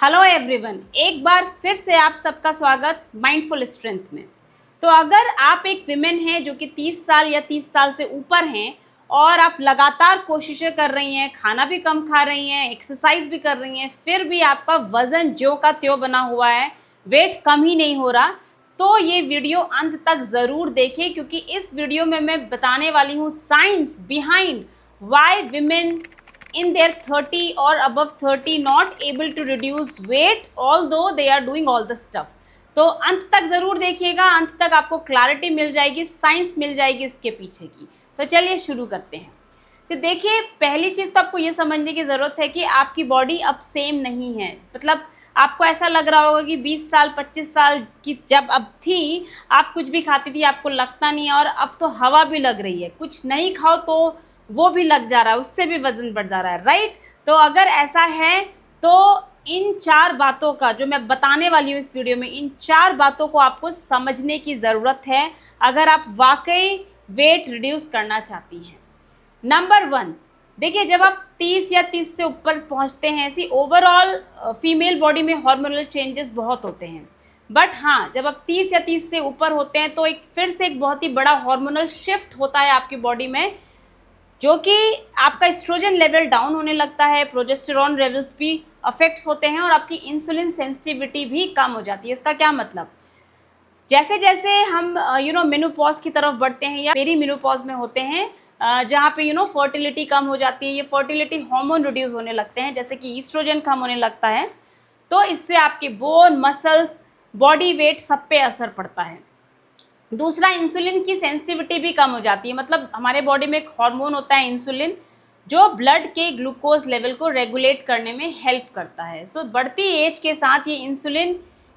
Hello everyone, एक बार फिर से आप सबका स्वागत माइंडफुल स्ट्रेंथ में। तो अगर आप एक विमेन हैं जो कि 30 साल या 30 साल से ऊपर हैं और आप लगातार कोशिशें कर रही हैं, खाना भी कम खा रही हैं, एक्सरसाइज भी कर रही हैं, फिर भी आपका वज़न ज्यों का त्यों बना हुआ है, वेट कम ही नहीं हो रहा, तो ये वीडियो अंत तक ज़रूर देखें, क्योंकि इस वीडियो में मैं बताने वाली हूँ science behind why women in their 30 or above 30 not able to reduce weight although they are doing all the stuff। तो अंत तक ज़रूर देखिएगा, अंत तक आपको क्लैरिटी मिल जाएगी, साइंस मिल जाएगी इसके पीछे की। तो चलिए शुरू करते हैं। तो देखिए, पहली चीज़ तो आपको ये समझने की ज़रूरत है कि आपकी बॉडी अब सेम नहीं है। मतलब आपको ऐसा लग रहा होगा कि 20 साल 25 साल की जब अब थी, आप कुछ भी खाती थी आपको लगता नहीं है, और अब तो हवा भी लग रही है, कुछ नहीं खाओ तो वो भी लग जा रहा है, उससे भी वजन बढ़ जा रहा है, राइट। तो अगर ऐसा है तो इन 4 बातों का जो मैं बताने वाली हूँ इस वीडियो में, इन 4 बातों को आपको समझने की ज़रूरत है अगर आप वाकई वेट रिड्यूस करना चाहती हैं। नंबर 1, देखिए, जब आप 30 या 30 से ऊपर पहुँचते हैं, ऐसी ओवरऑल फीमेल बॉडी में हार्मोनल चेंजेस बहुत होते हैं, बट हाँ, जब आप 30 या 30 से ऊपर होते हैं तो फिर से एक बहुत ही बड़ा हार्मोनल शिफ्ट होता है आपकी बॉडी में, जो कि आपका एस्ट्रोजन लेवल डाउन होने लगता है, प्रोजेस्टेरॉन लेवल्स भी अफेक्ट्स होते हैं और आपकी इंसुलिन सेंसिटिविटी भी कम हो जाती है। इसका क्या मतलब, जैसे जैसे हम मेनोपॉज की तरफ बढ़ते हैं या पेरी मेनोपॉज में होते हैं, जहाँ पे फर्टिलिटी कम हो जाती है, ये फर्टिलिटी हार्मोन रिड्यूस होने लगते हैं, जैसे कि ईस्ट्रोजन कम होने लगता है, तो इससे आपके बोन, मसल्स, बॉडी वेट सब पे असर पड़ता है। दूसरा, इंसुलिन की सेंसिटिविटी भी कम हो जाती है। मतलब हमारे बॉडी में एक हार्मोन होता है इंसुलिन, जो ब्लड के ग्लूकोज लेवल को रेगुलेट करने में हेल्प करता है। सो बढ़ती एज के साथ ये इंसुलिन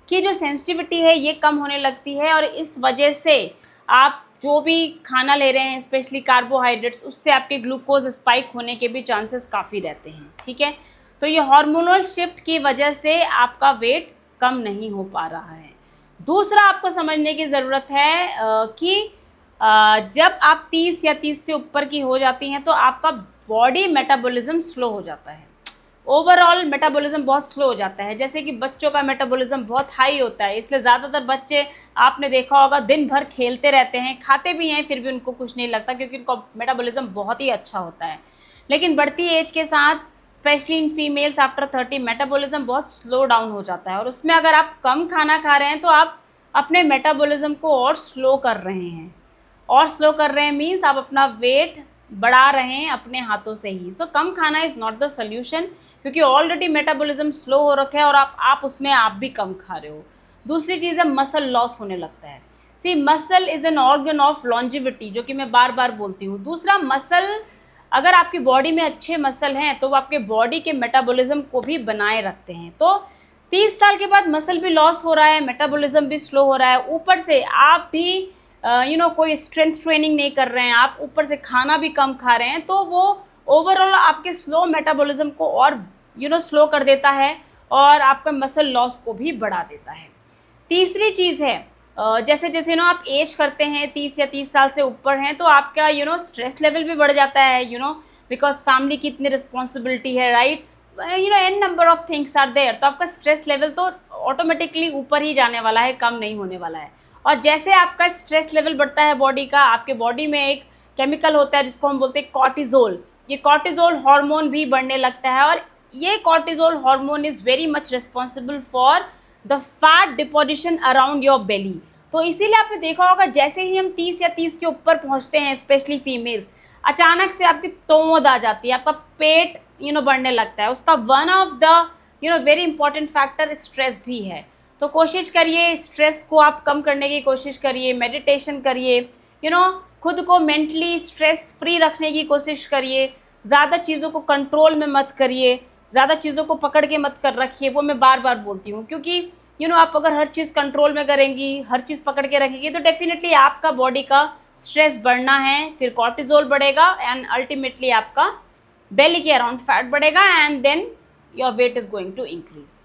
की जो सेंसिटिविटी है ये कम होने लगती है, और इस वजह से आप जो भी खाना ले रहे हैं, स्पेशली कार्बोहाइड्रेट्स, उससे आपके ग्लूकोज स्पाइक होने के भी चांसेस काफ़ी रहते हैं, ठीक है। तो ये हार्मोनल शिफ्ट की वजह से आपका वेट कम नहीं हो पा रहा है। दूसरा, आपको समझने की ज़रूरत है कि जब आप 30 या 30 से ऊपर की हो जाती हैं तो आपका बॉडी मेटाबॉलिज्म स्लो हो जाता है। ओवरऑल मेटाबॉलिज्म बहुत स्लो हो जाता है। जैसे कि बच्चों का मेटाबॉलिज्म बहुत हाई होता है, इसलिए ज़्यादातर बच्चे आपने देखा होगा दिन भर खेलते रहते हैं, खाते भी हैं, फिर भी उनको कुछ नहीं लगता, क्योंकि उनका मेटाबॉलिज्म बहुत ही अच्छा होता है। लेकिन बढ़ती एज के साथ, specially in females after 30, metabolism बहुत स्लो डाउन हो जाता है, और उसमें अगर आप कम खाना खा रहे हैं तो आप अपने मेटाबॉलिज्म को और स्लो कर रहे हैं। और स्लो कर रहे हैं मीन्स आप अपना वेट बढ़ा रहे हैं अपने हाथों से ही। सो कम खाना इज़ नॉट द सोल्यूशन, क्योंकि ऑलरेडी मेटाबॉलिज्म स्लो हो रखा है और आप उसमें आप भी कम खा रहे हो। दूसरी चीज़ है, मसल लॉस होने लगता है। See, muscle is an organ of longevity, जो कि मैं बार बार बोलती हूँ। दूसरा, मसल, अगर आपकी बॉडी में अच्छे मसल हैं तो वो आपके बॉडी के मेटाबॉलिज्म को भी बनाए रखते हैं। तो 30 साल के बाद मसल भी लॉस हो रहा है, मेटाबॉलिज्म भी स्लो हो रहा है, ऊपर से आप भी कोई स्ट्रेंथ ट्रेनिंग नहीं कर रहे हैं, आप ऊपर से खाना भी कम खा रहे हैं, तो वो ओवरऑल आपके स्लो मेटाबॉलिज्म को और स्लो कर देता है और आपका मसल लॉस को भी बढ़ा देता है। तीसरी चीज़ है, जैसे जैसे आप एज करते हैं, 30 या 30 साल से ऊपर हैं, तो आपका स्ट्रेस लेवल भी बढ़ जाता है, बिकॉज फैमिली की इतनी रिस्पॉन्सिबिलिटी है, right, N number of things are there. तो आपका स्ट्रेस लेवल तो ऑटोमेटिकली ऊपर ही जाने वाला है, कम नहीं होने वाला है। और जैसे आपका स्ट्रेस लेवल बढ़ता है बॉडी का, आपके बॉडी में एक केमिकल होता है जिसको हम बोलते हैं कॉर्टिजोल। ये कॉर्टिजोल हार्मोन भी बढ़ने लगता है, और ये cortisol hormone is very much responsible for the fat deposition around your belly. तो इसीलिए आपने देखा होगा, जैसे ही हम 30 या 30 के ऊपर पहुंचते हैं, स्पेशली फीमेल्स, अचानक से आपकी तोंद आ जाती है, आपका पेट बढ़ने लगता है। उसका one of the very important factor stress भी है। तो कोशिश करिए, स्ट्रेस को आप कम करने की कोशिश करिए, मेडिटेशन करिए, खुद को मेंटली स्ट्रेस फ्री रखने की कोशिश करिए, ज़्यादा चीज़ों को कंट्रोल में मत करिए, ज़्यादा चीज़ों को पकड़ के मत कर रखिए। वो मैं बार बार बोलती हूँ, क्योंकि आप अगर हर चीज़ कंट्रोल में करेंगी, हर चीज़ पकड़ के रखेंगी, तो डेफिनेटली आपका बॉडी का स्ट्रेस बढ़ना है, फिर कॉर्टिजोल बढ़ेगा, एंड अल्टीमेटली आपका बेली के अराउंड फैट बढ़ेगा, and then your weight is going to increase.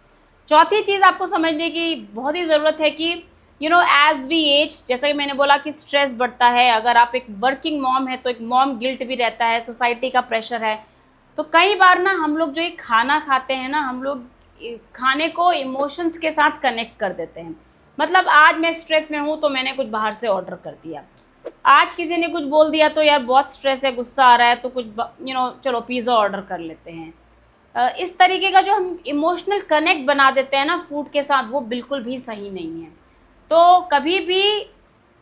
चौथी चीज़ आपको समझने की बहुत ही ज़रूरत है कि एज वी एज, जैसा कि मैंने बोला कि स्ट्रेस बढ़ता है। अगर आप एक वर्किंग मॉम है तो एक मॉम गिल्ट भी रहता है, सोसाइटी का प्रेशर है। तो कई बार ना हम लोग जो ये खाना खाते हैं ना, हम लोग खाने को इमोशंस के साथ कनेक्ट कर देते हैं। मतलब आज मैं स्ट्रेस में हूँ तो मैंने कुछ बाहर से ऑर्डर कर दिया, आज किसी ने कुछ बोल दिया तो यार बहुत स्ट्रेस है, गुस्सा आ रहा है, तो कुछ चलो पिज़्ज़ा ऑर्डर कर लेते हैं। इस तरीके का जो हम इमोशनल कनेक्ट बना देते हैं ना फूड के साथ, वो बिल्कुल भी सही नहीं है। तो कभी भी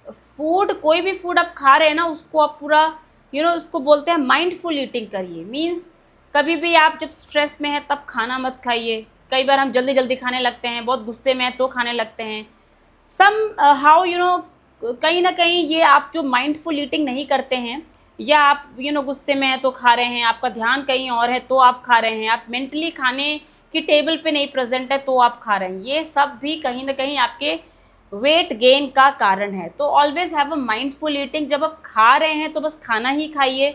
फूड, कोई भी फूड आप खा रहे हैं ना, उसको आप पूरा उसको बोलते हैं माइंडफुल ईटिंग करिए। मीन्स कभी भी आप जब स्ट्रेस में है तब खाना मत खाइए। कई बार हम जल्दी जल्दी खाने लगते हैं, बहुत गुस्से में है तो खाने लगते हैं। सम हाउ कहीं ना कहीं ये आप जो माइंडफुल ईटिंग नहीं करते हैं, या आप गुस्से में है तो खा रहे हैं, आपका ध्यान कहीं और है तो आप खा रहे हैं, आप मेंटली खाने की टेबल पे नहीं प्रेजेंट है तो आप खा रहे हैं, ये सब भी कहीं ना कहीं आपके वेट गेन का कारण है। तो always have a mindful eating. जब आप खा रहे हैं तो बस खाना ही खाइए,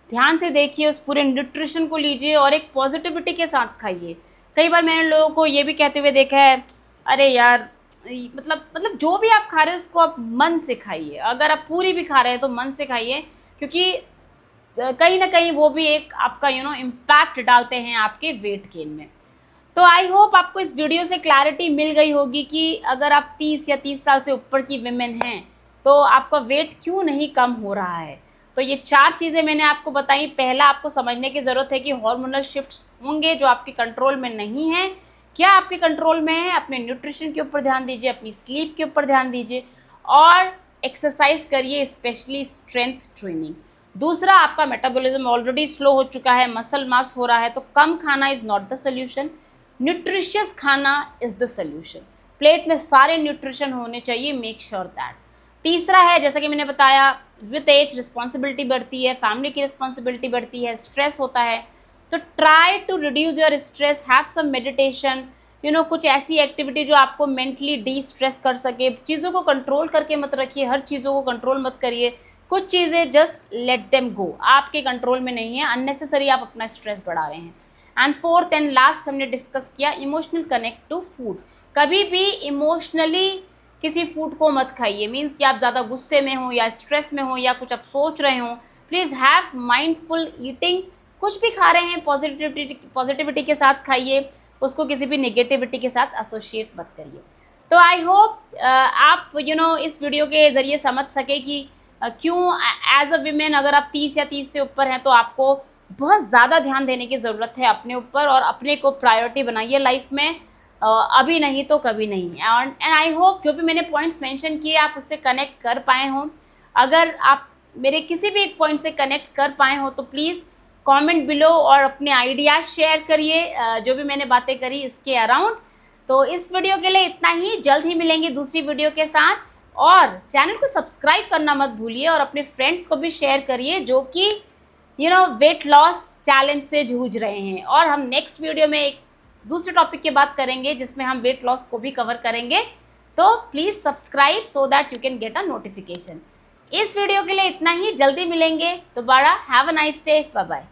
ध्यान से देखिए, उस पूरे न्यूट्रिशन को लीजिए और एक पॉजिटिविटी के साथ खाइए। कई बार मैंने लोगों को ये भी कहते हुए देखा है, अरे यार मतलब जो भी आप खा रहे हैं उसको आप मन से खाइए। अगर आप पूरी भी खा रहे हैं तो मन से खाइए, क्योंकि कहीं ना कहीं वो भी एक आपका इम्पैक्ट डालते हैं आपके वेट गेन में। तो आई होप आपको इस वीडियो से क्लैरिटी मिल गई होगी कि अगर आप 30 या 30 साल से ऊपर की विमेन हैं तो आपका वेट क्यों नहीं कम हो रहा है। तो ये 4 चीज़ें मैंने आपको बताई। पहला, आपको समझने की ज़रूरत है कि हार्मोनल शिफ्ट्स होंगे जो आपके कंट्रोल में नहीं है। क्या आपके कंट्रोल में है? अपने न्यूट्रिशन के ऊपर ध्यान दीजिए, अपनी स्लीप के ऊपर ध्यान दीजिए और एक्सरसाइज करिए, स्पेशली स्ट्रेंथ ट्रेनिंग। दूसरा, आपका मेटाबॉलिज्म ऑलरेडी स्लो हो चुका है, मसल मास हो रहा है, तो कम खाना is not the solution, nutritious खाना इज़ द सोल्यूशन। प्लेट में सारे न्यूट्रिशन होने चाहिए, मेक श्योर दैट। तीसरा है, जैसा कि मैंने बताया, विथ एज रिस्पॉन्सिबिलिटी बढ़ती है, फैमिली की रिस्पॉन्सिबिलिटी बढ़ती है, स्ट्रेस होता है, तो try to reduce your stress, have some meditation, कुछ ऐसी एक्टिविटी जो आपको मेंटली डी स्ट्रेस कर सके। चीज़ों को कंट्रोल करके मत रखिए, हर चीज़ों को कंट्रोल मत करिए, कुछ चीज़ें जस्ट लेट देम गो, आपके कंट्रोल में नहीं है, अननेसेसरी आप अपना स्ट्रेस बढ़ा रहे हैं। एंड फोर्थ एंड लास्ट हमने डिस्कस किया इमोशनल कनेक्ट टू फूड। कभी भी इमोशनली किसी फूड को मत खाइए। मीन्स कि आप ज़्यादा गुस्से में हो या स्ट्रेस में हो या कुछ आप सोच रहे हो, प्लीज़ हैव माइंडफुल ईटिंग। कुछ भी खा रहे हैं पॉजिटिविटी के साथ खाइए, उसको किसी भी नेगेटिविटी के साथ एसोसिएट मत करिए। तो आई होप आप इस वीडियो के ज़रिए समझ सके कि क्यों एज अ वीमेन अगर आप 30 या 30 से ऊपर हैं तो आपको बहुत ज़्यादा ध्यान देने की ज़रूरत है अपने ऊपर, और अपने को प्रायोरिटी बनाइए लाइफ में, अभी नहीं तो कभी नहीं। एंड आई होप जो भी मैंने पॉइंट्स मेंशन किए आप उससे कनेक्ट कर पाए हों। अगर आप मेरे किसी भी एक पॉइंट से कनेक्ट कर पाए हो तो प्लीज़ कमेंट बिलो और अपने आइडियाज़ शेयर करिए जो भी मैंने बातें करी इसके अराउंड। तो इस वीडियो के लिए इतना ही, जल्द ही मिलेंगे दूसरी वीडियो के साथ, और चैनल को सब्सक्राइब करना मत भूलिए और अपने फ्रेंड्स को भी शेयर करिए जो कि वेट लॉस चैलेंज से जूझ रहे हैं। और हम नेक्स्ट वीडियो में एक दूसरे टॉपिक की बात करेंगे जिसमें हम वेट लॉस को भी कवर करेंगे। तो please subscribe so that you can get a notification. इस वीडियो के लिए इतना ही, जल्दी मिलेंगे दोबारा। Have a nice day, bye bye.